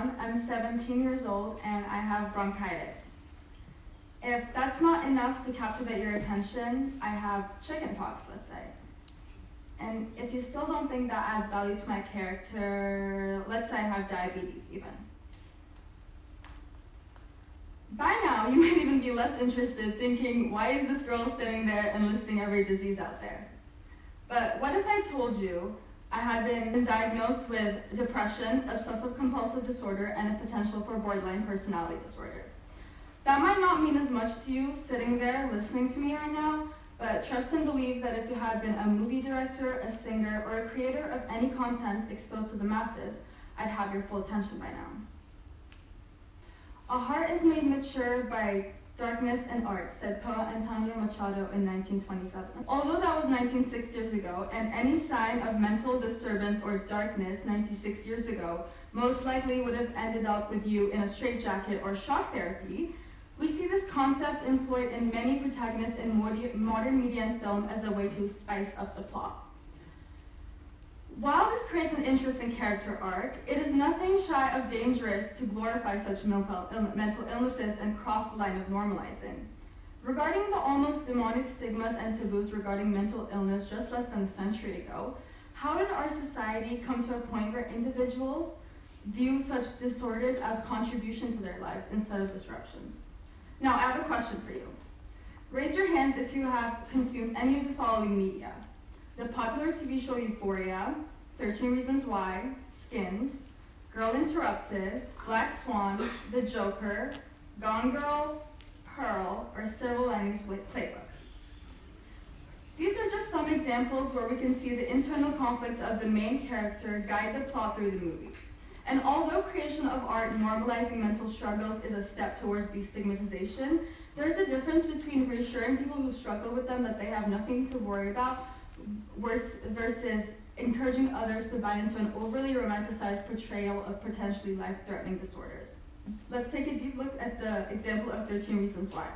Swan. I'm 17 years old and I have bronchitis. If that's not enough to captivate your attention, I have chickenpox, let's say. And if you still don't think that adds value to my character, let's say I have diabetes even. By now, you might even be less interested, thinking, why is this girl standing there and listing every disease out there? But what if I told you I had been diagnosed with depression, obsessive-compulsive disorder, and a potential for borderline personality disorder? That might not mean as much to you sitting there listening to me right now, but trust and believe that if you had been a movie director, a singer, or a creator of any content exposed to the masses, I'd have your full attention by now. A heart is made mature by darkness and art, said poet Antonio Machado in 1927. Although that was 96 years ago, and any sign of mental disturbance or darkness 96 years ago most likely would have ended up with you in a straitjacket or shock therapy, we see this concept employed in many protagonists in modern media and film as a way to spice up the plot. While this creates an interesting character arc, it is nothing shy of dangerous to glorify such mental illnesses and cross the line of normalizing. Regarding the almost demonic stigmas and taboos regarding mental illness just less than a century ago, how did our society come to a point where individuals view such disorders as contributions to their lives instead of disruptions? Now, I have a question for you. Raise your hands if you have consumed any of the following media: the popular TV show Euphoria, 13 Reasons Why, Skins, Girl Interrupted, Black Swan, The Joker, Gone Girl, Pearl, or Silver Linings Playbook. These are just some examples where we can see the internal conflicts of the main character guide the plot through the movie. And although creation of art normalizing mental struggles is a step towards destigmatization, there's a difference between reassuring people who struggle with them that they have nothing to worry about versus encouraging others to buy into an overly romanticized portrayal of potentially life-threatening disorders. Let's take a deep look at the example of 13 Reasons Why.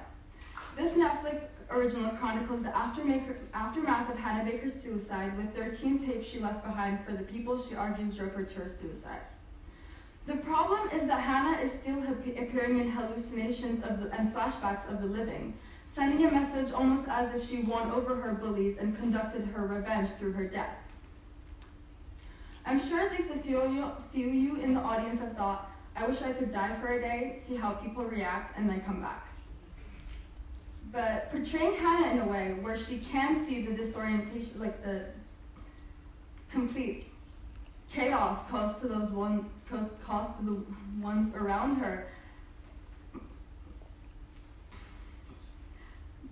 This Netflix original chronicles the aftermath of Hannah Baker's suicide with 13 tapes she left behind for the people she argues drove her to her suicide. The problem is that Hannah is still appearing in hallucinations and flashbacks of the living, sending a message almost as if she won over her bullies and conducted her revenge through her death. I'm sure at least a few of you in the audience have thought, I wish I could die for a day, see how people react, and then come back. But portraying Hannah in a way where she can see the disorientation, like the complete chaos caused to the ones around her,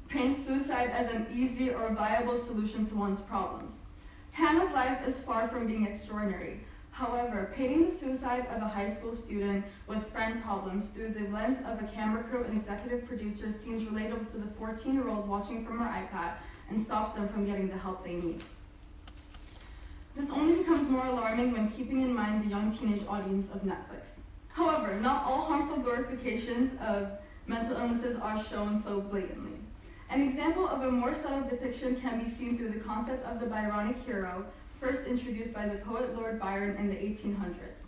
paints suicide as an easy or viable solution to one's problems. Hannah's life is far from being extraordinary. However, painting the suicide of a high school student with friend problems through the lens of a camera crew and executive producer seems relatable to the 14-year-old watching from her iPad and stops them from getting the help they need. This only becomes more alarming when keeping in mind the young teenage audience of Netflix. However, not all harmful glorifications of mental illnesses are shown so blatantly. An example of a more subtle depiction can be seen through the concept of the Byronic hero, first introduced by the poet Lord Byron in the 1800s.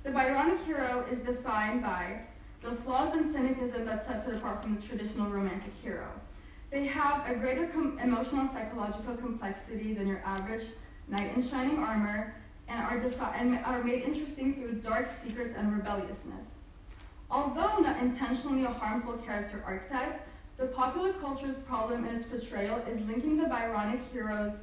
The Byronic hero is defined by the flaws and cynicism that sets it apart from the traditional romantic hero. They have a greater emotional and psychological complexity than your average knight in shining armor, and are made interesting through dark secrets and rebelliousness. Although not intentionally a harmful character archetype, the popular culture's problem in its portrayal is linking the Byronic hero's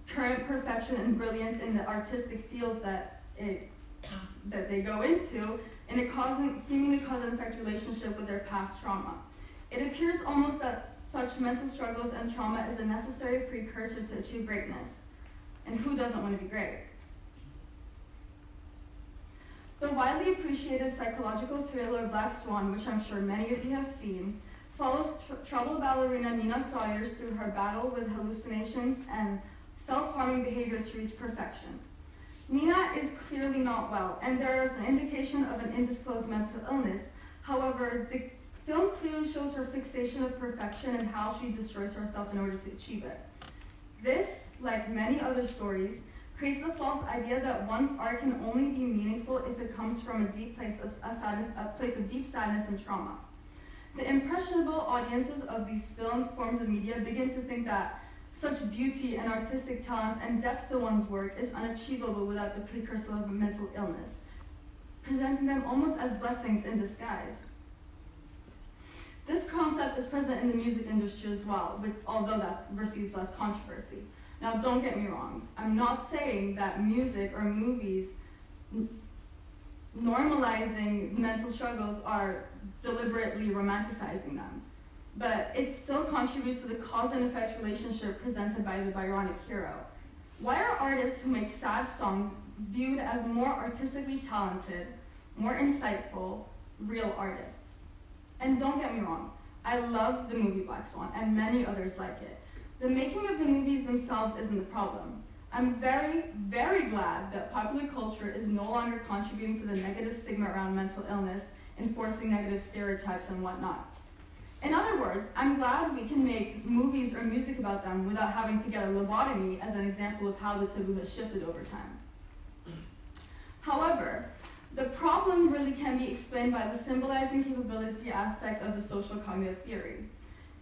current perfection and brilliance in the artistic fields that they go into in a seemingly cause and effect relationship with their past trauma. It appears almost that such mental struggles and trauma is a necessary precursor to achieve greatness. And who doesn't want to be great? The widely appreciated psychological thriller Black Swan, which I'm sure many of you have seen, follows troubled ballerina Nina Sawyers through her battle with hallucinations and self-harming behavior to reach perfection. Nina is clearly not well, and there is an indication of an undisclosed mental illness. However, the film clearly shows her fixation of perfection and how she destroys herself in order to achieve it. This, like many other stories, creates the false idea that one's art can only be meaningful if it comes from a deep place of sadness, a place of deep sadness and trauma. The impressionable audiences of these film forms of media begin to think that such beauty and artistic talent and depth to one's work is unachievable without the precursor of a mental illness, presenting them almost as blessings in disguise. This concept is present in the music industry as well, although that receives less controversy. Now, don't get me wrong. I'm not saying that music or movies normalizing mental struggles are deliberately romanticizing them, but it still contributes to the cause and effect relationship presented by the Byronic hero. Why are artists who make sad songs viewed as more artistically talented, more insightful, real artists? And don't get me wrong, I love the movie Black Swan and many others like it. The making of the movies themselves isn't the problem. I'm very, very glad that popular culture is no longer contributing to the negative stigma around mental illness, enforcing negative stereotypes and whatnot. In other words, I'm glad we can make movies or music about them without having to get a lobotomy as an example of how the taboo has shifted over time. However, the problem really can be explained by the symbolizing capability aspect of the social cognitive theory.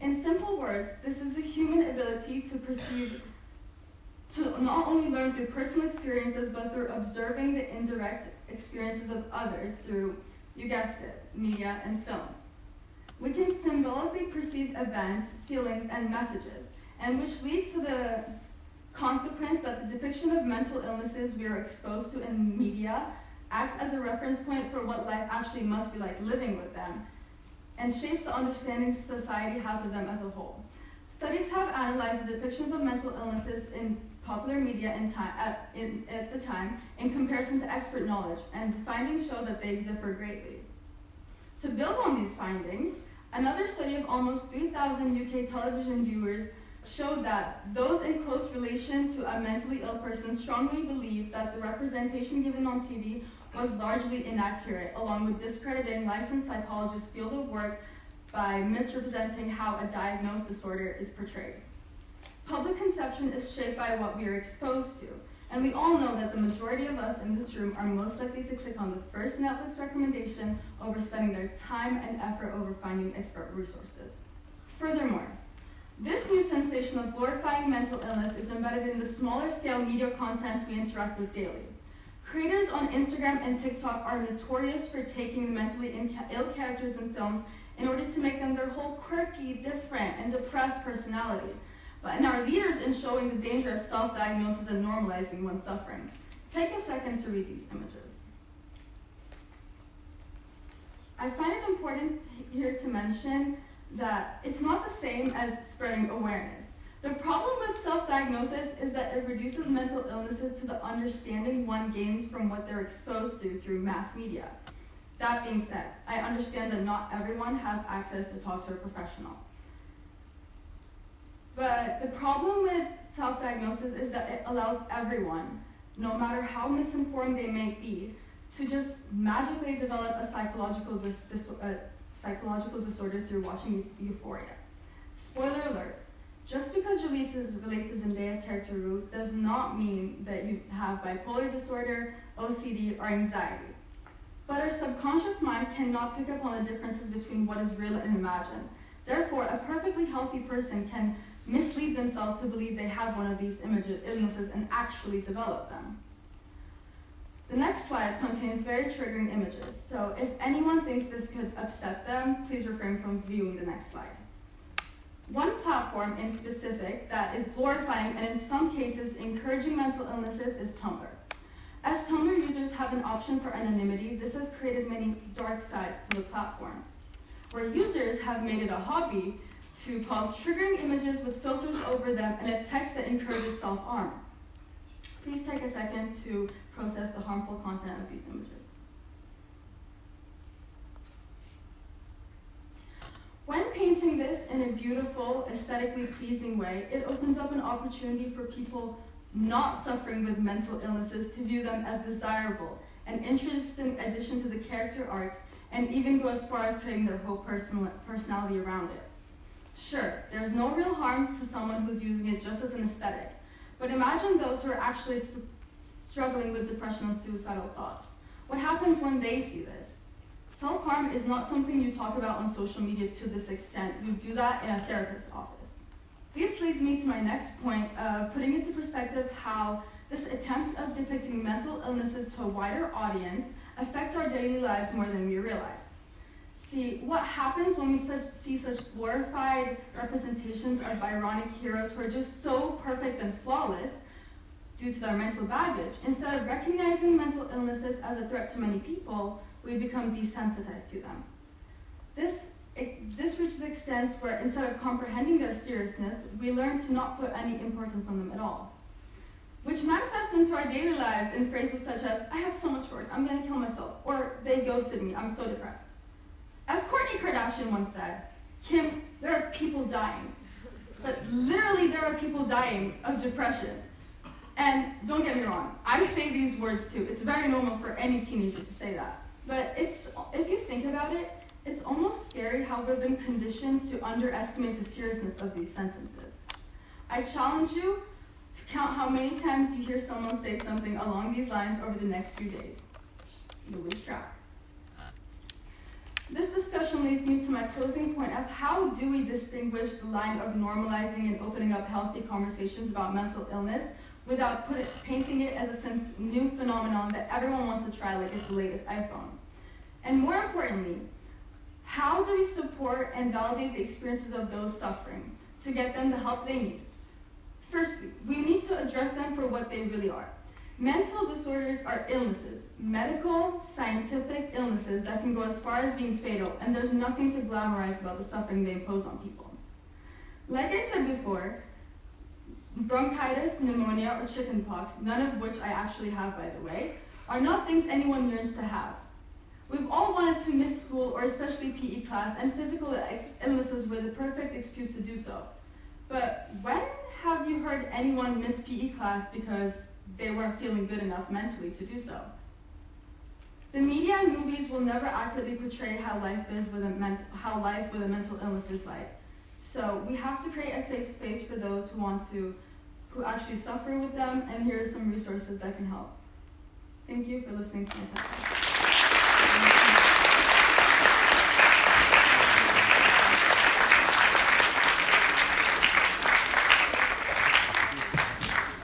In simple words, this is the human ability to perceive, to not only learn through personal experiences, but through observing the indirect experiences of others through, you guessed it, media and film. We can symbolically perceive events, feelings, and messages, and which leads to the consequence that the depiction of mental illnesses we are exposed to in media acts as a reference point for what life actually must be like living with them, and shapes the understanding society has of them as a whole. Studies have analyzed the depictions of mental illnesses in popular media at the time in comparison to expert knowledge, and the findings show that they differ greatly. To build on these findings, another study of almost 3,000 UK television viewers showed that those in close relation to a mentally ill person strongly believed that the representation given on TV was largely inaccurate, along with discrediting licensed psychologists' field of work by misrepresenting how a diagnosed disorder is portrayed. Public conception is shaped by what we are exposed to, and we all know that the majority of us in this room are most likely to click on the first Netflix recommendation over spending their time and effort over finding expert resources. Furthermore, this new sensation of glorifying mental illness is embedded in the smaller scale media content we interact with daily. Creators on Instagram and TikTok are notorious for taking the mentally ill characters in films in order to make them their whole quirky, different, and depressed personality, and are leaders in showing the danger of self-diagnosis and normalizing one's suffering. Take a second to read these images. I find it important here to mention that it's not the same as spreading awareness. The problem with self-diagnosis is that it reduces mental illnesses to the understanding one gains from what they're exposed to through mass media. That being said, I understand that not everyone has access to talk to a professional. But the problem with self-diagnosis is that it allows everyone, no matter how misinformed they may be, to just magically develop a psychological disorder through watching Euphoria. Spoiler alert, just because you relate to Zendaya's character Ruth does not mean that you have bipolar disorder, OCD, or anxiety. But our subconscious mind cannot pick up on the differences between what is real and imagined. Therefore, a perfectly healthy person can mislead themselves to believe they have one of these illnesses and actually develop them. The next slide contains very triggering images, so if anyone thinks this could upset them, please refrain from viewing the next slide. One platform in specific that is glorifying and in some cases encouraging mental illnesses is Tumblr. As Tumblr users have an option for anonymity, this has created many dark sides to the platform, where users have made it a hobby to post triggering images with filters over them and a text that encourages self-harm. Please take a second to process the harmful content of these images. When painting this in a beautiful, aesthetically pleasing way, it opens up an opportunity for people not suffering with mental illnesses to view them as desirable, an interesting addition to the character arc, and even go as far as creating their whole personality around it. Sure, there's no real harm to someone who's using it just as an aesthetic, but imagine those who are actually struggling with depression and suicidal thoughts. What happens when they see this? Self-harm is not something you talk about on social media to this extent. You do that in a therapist's office. This leads me to my next point of putting into perspective how this attempt of depicting mental illnesses to a wider audience affects our daily lives more than we realize. See, what happens when we see such glorified representations of Byronic heroes who are just so perfect and flawless due to their mental baggage, instead of recognizing mental illnesses as a threat to many people, we become desensitized to them. This reaches extents where instead of comprehending their seriousness, we learn to not put any importance on them at all, which manifests into our daily lives in phrases such as, I have so much work, I'm gonna kill myself, or they ghosted me, I'm so depressed. As Kourtney Kardashian once said, Kim, there are people dying. But literally there are people dying of depression. And don't get me wrong, I say these words too. It's very normal for any teenager to say that. But if you think about it, it's almost scary how we've been conditioned to underestimate the seriousness of these sentences. I challenge you to count how many times you hear someone say something along these lines over the next few days. You'll lose track. This discussion leads me to my closing point of how do we distinguish the line of normalizing and opening up healthy conversations about mental illness without painting it as a new phenomenon that everyone wants to try like it's the latest iPhone. And more importantly, how do we support and validate the experiences of those suffering to get them the help they need? Firstly, we need to address them for what they really are. Mental disorders are illnesses, medical, scientific illnesses that can go as far as being fatal, and there's nothing to glamorize about the suffering they impose on people. Like I said before, bronchitis, pneumonia, or chickenpox, none of which I actually have, by the way, are not things anyone yearns to have. We've all wanted to miss school, or especially PE class, and physical illnesses were the perfect excuse to do so. But when have you heard anyone miss PE class because they weren't feeling good enough mentally to do so? The media and movies will never accurately portray how life with a mental illness is like. So we have to create a safe space for those who actually suffer with them, and here are some resources that can help. Thank you for listening to my talk.